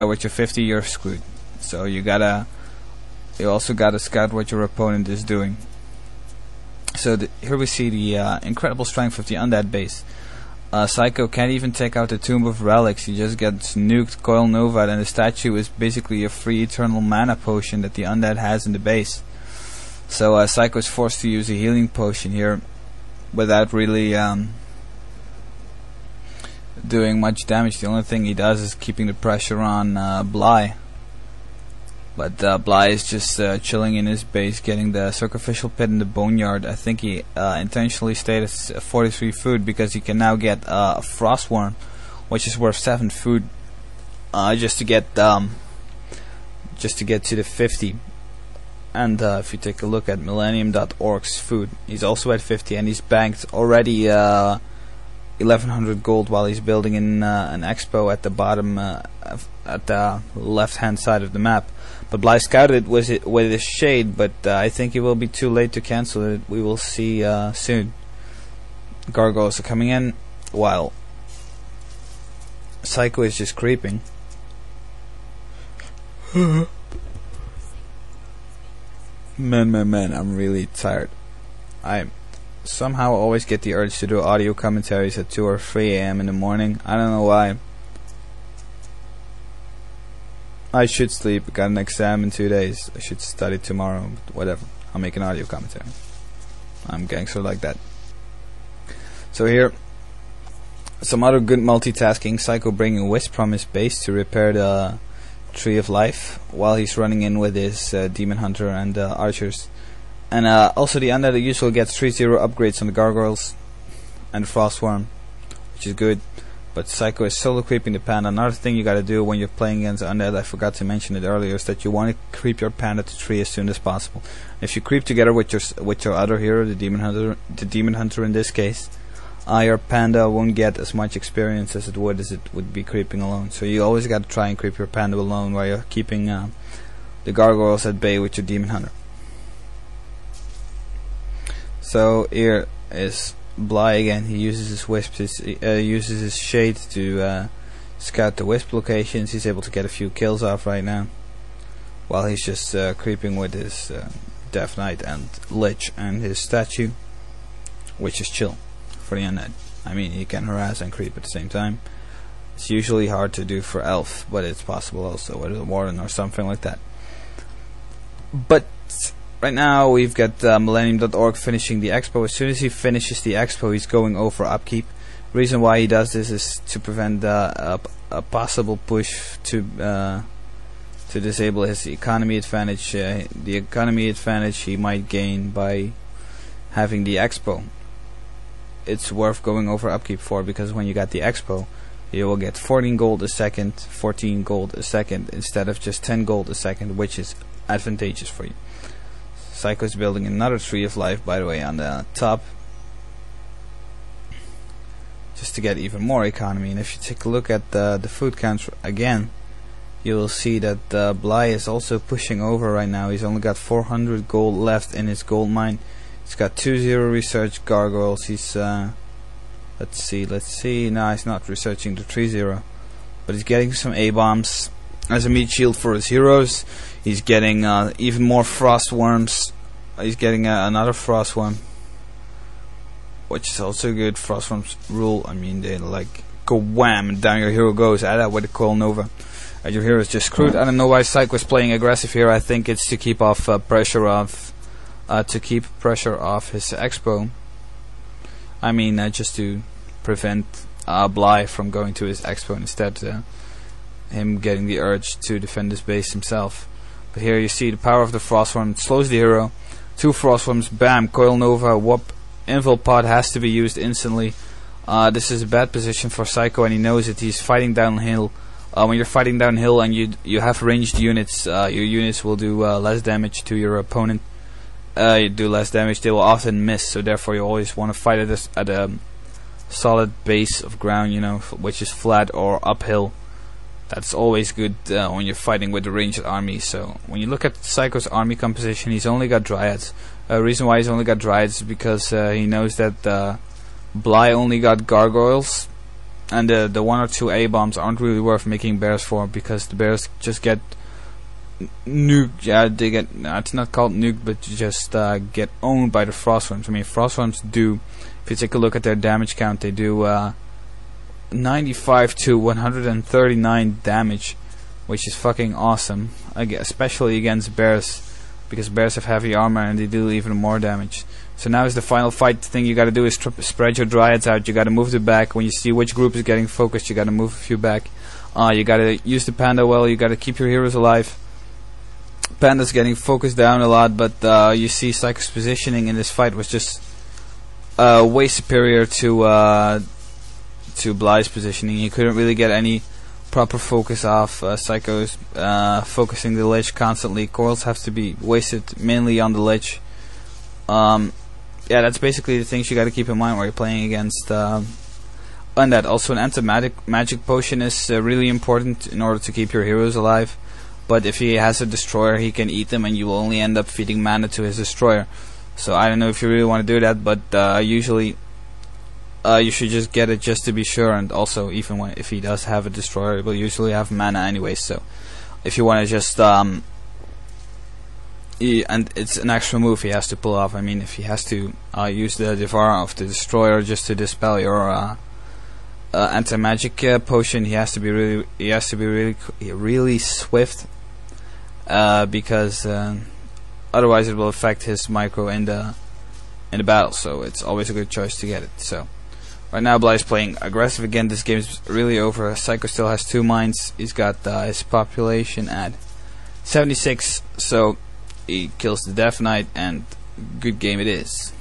with your 50, you're screwed. So you also gotta scout what your opponent is doing. So here we see the incredible strength of the undead base. Psycho can't even take out the Tomb of Relics. He just gets nuked, Coil Nova, and the statue is basically a free eternal mana potion that the undead has in the base. So Psycho is forced to use a healing potion here without really doing much damage. The only thing he does is keeping the pressure on Bly. But Bly is just chilling in his base, getting the sacrificial pit in the boneyard. I think he intentionally stayed at 43 food because he can now get a frost worm, which is worth 7 food, just to get to the 50. And if you take a look at Millennium.org's food, he's also at 50, and he's banked already 1100 gold while he's building in an expo at the bottom, at the left-hand side of the map. But Bly scouted with his shade, but I think it will be too late to cancel it. We will see soon. Gargoyles are coming in while Psycho is just creeping. Man, I'm really tired. I somehow always get the urge to do audio commentaries at 2 or 3 AM in the morning. I don't know why. I should sleep. I got an exam in 2 days. I should study tomorrow. Whatever. I'll make an audio commentary. I'm gangster like that. So here, some other good multitasking. Psycho bringing Wisp from his base to repair the Tree of Life while he's running in with his Demon Hunter and archers. And also the undead usually gets 3-0 upgrades on the gargoyles and the Frostworm, which is good. But Psycho is solo creeping the panda. Another thing you gotta do when you're playing against undead, I forgot to mention it earlier, is that you want to creep your panda to tree as soon as possible. If you creep together with your other hero, the Demon Hunter in this case, your panda won't get as much experience as it would be creeping alone. So you always gotta try and creep your panda alone while you're keeping the gargoyles at bay with your Demon Hunter. So here is Bly again. He uses his wisps. Uses his shade to scout the wisp locations. He's able to get a few kills off right now, while he's just creeping with his Death Knight and Lich and his statue, which is chill for the undead. I mean, he can harass and creep at the same time. It's usually hard to do for elf, but it's possible also with a warden or something like that. But right now we've got Millennium.org finishing the expo. As soon as he finishes the expo, he's going over upkeep. The reason why he does this is to prevent a possible push to disable his economy advantage. The economy advantage he might gain by having the expo. It's worth going over upkeep for, because when you got the expo, you will get 14 gold a second, 14 gold a second, instead of just 10 gold a second, which is advantageous for you. Psycho is building another Tree of Life, by the way, on the top, just to get even more economy. And if you take a look at the food counts again, you will see that Bly is also pushing over right now. He's only got 400 gold left in his gold mine. He's got 2-0 research gargoyles. He's let's see. No, he's not researching the 3-0, but he's getting some A-bombs as a meat shield for his heroes. He's getting even more frost worms. He's getting another frost worm, which is also good. Frost worms rule. I mean, they like go wham and down your hero goes. Add that with a Coil Nova. Your hero is just screwed. I don't know why Psycho is playing aggressive here. I think it's to keep off pressure off. To keep pressure off his expo. I mean, just to prevent Bly from going to his expo, instead him getting the urge to defend his base himself. But here you see the power of the Frostworm. It slows the hero. 2 Frostworms, bam, Coil Nova, whoop. Invul Pod has to be used instantly. This is a bad position for Psycho, and he knows it. He's fighting downhill. When you're fighting downhill and you have ranged units, your units will do less damage to your opponent. You do less damage, they will often miss, so therefore you always want to fight at a solid base of ground, you know, which is flat or uphill. That's always good when you're fighting with a ranged army. So when you look at Psycho's army composition, he's only got Dryads. The reason why he's only got Dryads is because he knows that Bly only got Gargoyles, and the 1 or 2 A bombs aren't really worth making bears for, because the bears just get nuked. Yeah, they get, it's not called nuked, but just get owned by the frost worms. I mean, frost worms do, if you take a look at their damage count, they do 95 to 139 damage, which is fucking awesome, especially against bears, because bears have heavy armor and they do even more damage. So now is the final fight. The thing you gotta do is spread your dryads out. You gotta move them back. When you see which group is getting focused, you gotta move a few back. You gotta use the panda well. You gotta keep your heroes alive. Panda's getting focused down a lot, but you see Psycho's positioning in this fight was just way superior to Bly's positioning. He couldn't really get any proper focus off. Psycho's focusing the lich constantly. Coils have to be wasted mainly on the lich. Yeah, that's basically the things you got to keep in mind while you're playing against Undead. Also, an anti-magic potion is really important in order to keep your heroes alive. But if he has a destroyer, he can eat them, and you will only end up feeding mana to his destroyer. So I don't know if you really want to do that, but usually you should just get it just to be sure. And also, even if he does have a destroyer, it will usually have mana anyway. So if you want to just and it's an extra move he has to pull off. I mean, if he has to use the Devour of the destroyer just to dispel your anti-magic potion, he has to be really swift, because otherwise it will affect his micro in the battle. So it's always a good choice to get it. So right now Bly is playing aggressive again. This game is really over. Psycho still has 2 mines. He's got his population at 76, so he kills the Death Knight, and good game it is.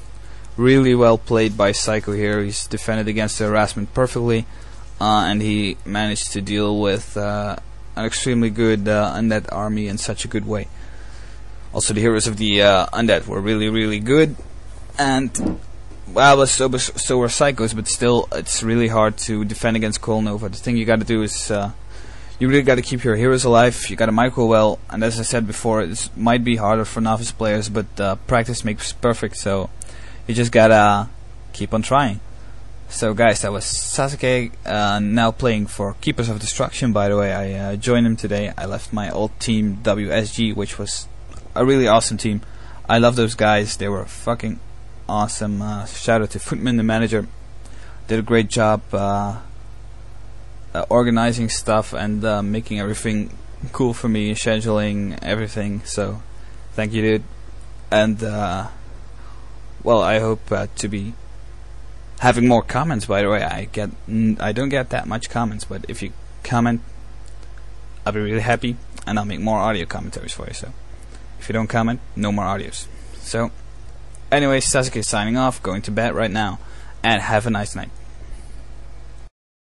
Really well played by Psycho here. He's defended against the harassment perfectly, and he managed to deal with an extremely good undead army in such a good way. Also, the heroes of the undead were really good, and well, so were Psychos, but still, it's really hard to defend against Coil Nova. The thing you gotta do is you really got to keep your heroes alive. You got to micro well, and as I said before, this might be harder for novice players, but practice makes perfect, so you just gotta keep on trying. So guys, that was Sasuke, now playing for Keepers of Destruction. By the way, I joined him today. I left my old team WSG, which was a really awesome team. I love those guys. They were fucking awesome. Shout out to Footman, the manager. Did a great job organizing stuff and making everything cool for me, scheduling everything. So thank you, dude. And well, I hope to be having more comments. By the way, I don't get that much comments, but if you comment, I'll be really happy, and I'll make more audio commentaries for you. So if you don't comment, no more audios. So anyway, Sasuke signing off, going to bed right now, and have a nice night.